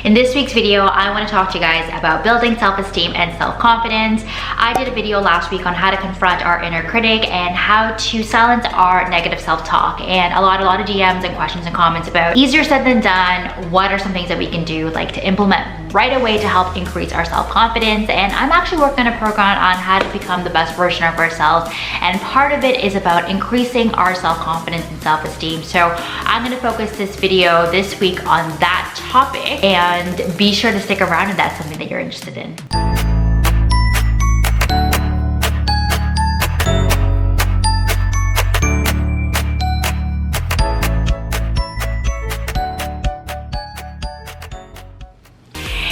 In this week's video, I want to talk to you guys about building self-esteem and self-confidence. I did a video last week on how to confront our inner critic and how to silence our negative self-talk, and a lot of DMs and questions and comments about easier said than done. What are some things that we can do like to implement right away to help increase our self-confidence? And I'm actually working on a program on how to become the best version of ourselves, and part of it is about increasing our self-confidence and self-esteem. So I'm going to focus this video this week on that topic, and be sure to stick around if that's something that you're interested in.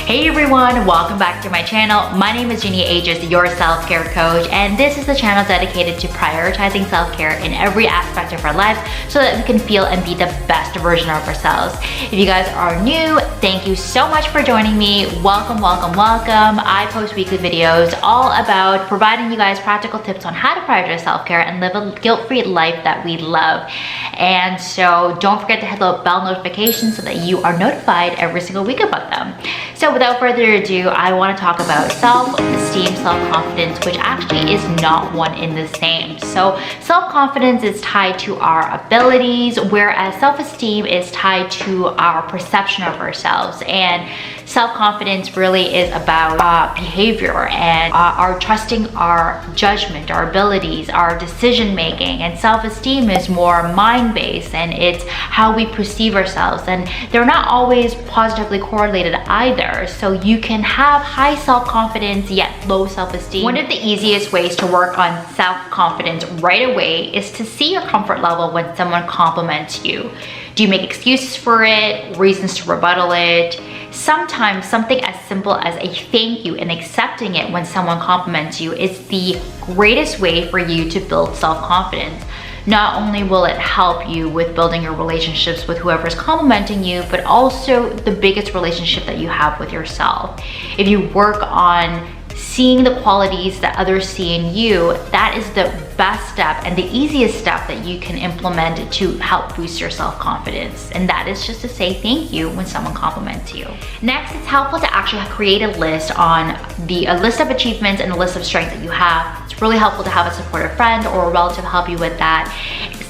Hey everyone, welcome back to my channel. My name is Jeanne, Agius, your self-care coach, and this is the channel dedicated to prioritizing self-care in every aspect of our lives so that we can feel and be the best version of ourselves. If you guys are new, thank you so much for joining me. Welcome, welcome, welcome. I post weekly videos all about providing you guys practical tips on how to prioritize self-care and live a guilt-free life that we love. And so don't forget to hit the bell notification so that you are notified every single week about them. So without further ado, I want to talk about self-esteem, self-confidence, which actually is not one in the same. So self-confidence is tied to our abilities, whereas self-esteem is tied to our perception of ourselves. And self-confidence really is about behavior and our trusting our judgment, our abilities, our decision making. And self-esteem is more mind-based, and it's how we perceive ourselves. And they're not always positively correlated either. So you can have high self-confidence yet low self-esteem. One of the easiest ways to work on self-confidence right away is to see your comfort level when someone compliments you. Do you make excuses for it, reasons to rebuttal it? Sometimes something as simple as a thank you and accepting it when someone compliments you is the greatest way for you to build self-confidence. Not only will it help you with building your relationships with whoever's complimenting you, but also the biggest relationship that you have with yourself. If you work on seeing the qualities that others see in you, that is the best step and the easiest step that you can implement to help boost your self-confidence. And that is just to say thank you when someone compliments you. Next, it's helpful to actually create a list a list of achievements and a list of strengths that you have. It's really helpful to have a supportive friend or a relative help you with that.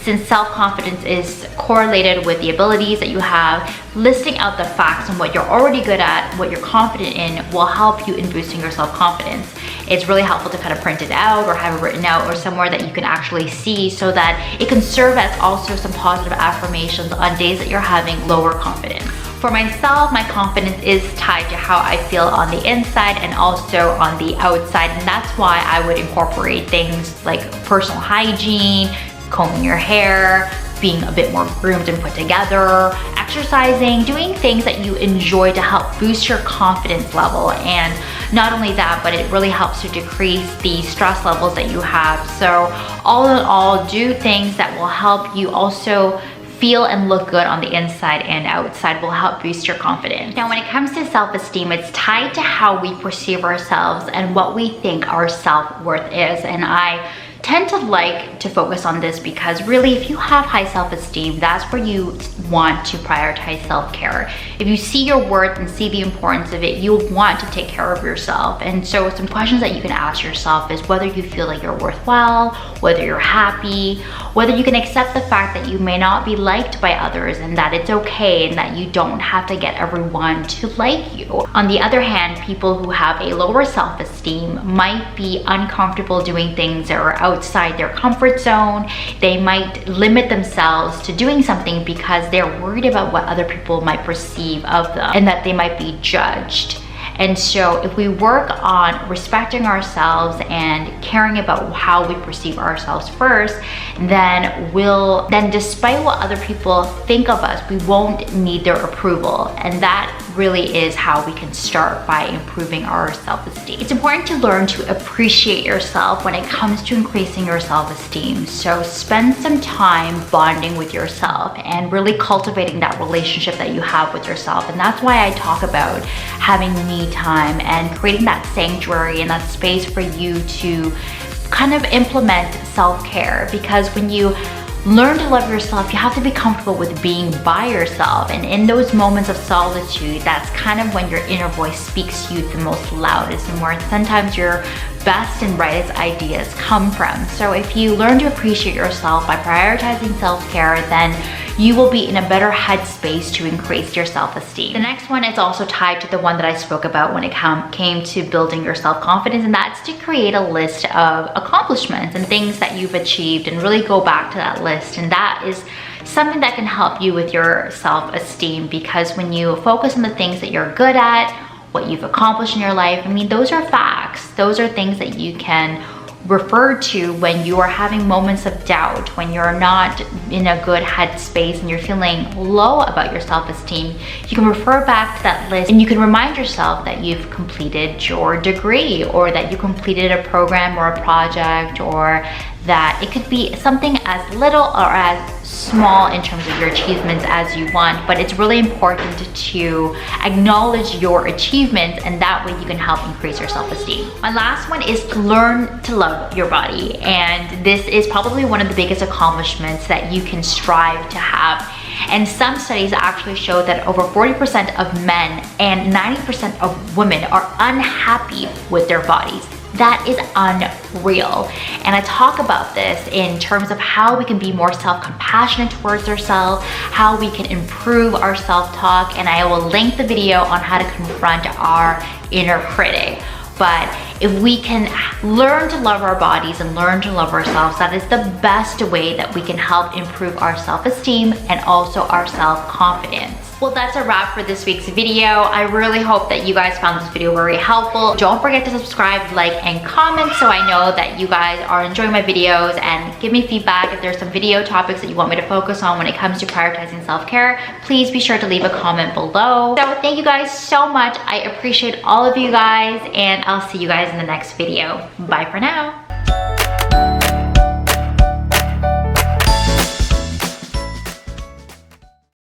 Since self-confidence is correlated with the abilities that you have, listing out the facts and what you're already good at, what you're confident in, will help you in boosting your self-confidence. It's really helpful to kind of print it out or have it written out or somewhere that you can actually see, so that it can serve as also some positive affirmations on days that you're having lower confidence. For myself, my confidence is tied to how I feel on the inside and also on the outside, and that's why I would incorporate things like personal hygiene, combing your hair, being a bit more groomed and put together, exercising, doing things that you enjoy to help boost your confidence level. And not only that, but it really helps to decrease the stress levels that you have. So all in all, do things that will help you also feel and look good on the inside and outside, will help boost your confidence. Now, when it comes to self-esteem, it's tied to how we perceive ourselves and what we think our self-worth is. And I tend to like to focus on this because really, if you have high self-esteem, that's where you want to prioritize self-care. If you see your worth and see the importance of it, you'll want to take care of yourself. And so some questions that you can ask yourself is whether you feel like you're worthwhile, whether you're happy, whether you can accept the fact that you may not be liked by others and that it's okay and that you don't have to get everyone to like you. On the other hand, people who have a lower self-esteem might be uncomfortable doing things that are outside their comfort zone. They might limit themselves to doing something because they're worried about what other people might perceive of them and that they might be judged. And so if we work on respecting ourselves and caring about how we perceive ourselves first, then despite what other people think of us, we won't need their approval. And that really is how we can start by improving our self-esteem. It's important to learn to appreciate yourself when it comes to increasing your self-esteem. So spend some time bonding with yourself and really cultivating that relationship that you have with yourself. And that's why I talk about having me time and creating that sanctuary and that space for you to kind of implement self-care, because when you learn to love yourself, you have to be comfortable with being by yourself. And in those moments of solitude, that's kind of when your inner voice speaks to you the most loudest and where sometimes your best and brightest ideas come from. So if you learn to appreciate yourself by prioritizing self-care, then you will be in a better headspace to increase your self-esteem. The next one is also tied to the one that I spoke about when it came to building your self-confidence, and that's to create a list of accomplishments and things that you've achieved and really go back to that list. And that is something that can help you with your self-esteem, because when you focus on the things that you're good at, what you've accomplished in your life, I mean, those are facts. Those are things that you can refer to when you are having moments of doubt, when you're not in a good headspace and you're feeling low about your self-esteem. You can refer back to that list and you can remind yourself that you've completed your degree, or that you completed a program or a project, or that it could be something as little or as small in terms of your achievements as you want, but it's really important to acknowledge your achievements, and that way you can help increase your self-esteem. My last one is to learn to love your body, and this is probably one of the biggest accomplishments that you can strive to have. And some studies actually show that over 40% of men and 90% of women are unhappy with their bodies. That is unreal. And I talk about this in terms of how we can be more self-compassionate towards ourselves, how we can improve our self-talk, and I will link the video on how to confront our inner critic. But if we can learn to love our bodies and learn to love ourselves, that is the best way that we can help improve our self-esteem and also our self-confidence. Well, that's a wrap for this week's video. I really hope that you guys found this video very helpful. Don't forget to subscribe, like, and comment so I know that you guys are enjoying my videos, and give me feedback if there's some video topics that you want me to focus on when it comes to prioritizing self-care. Please be sure to leave a comment below. So thank you guys so much. I appreciate all of you guys, and I'll see you guys in the next video. Bye for now.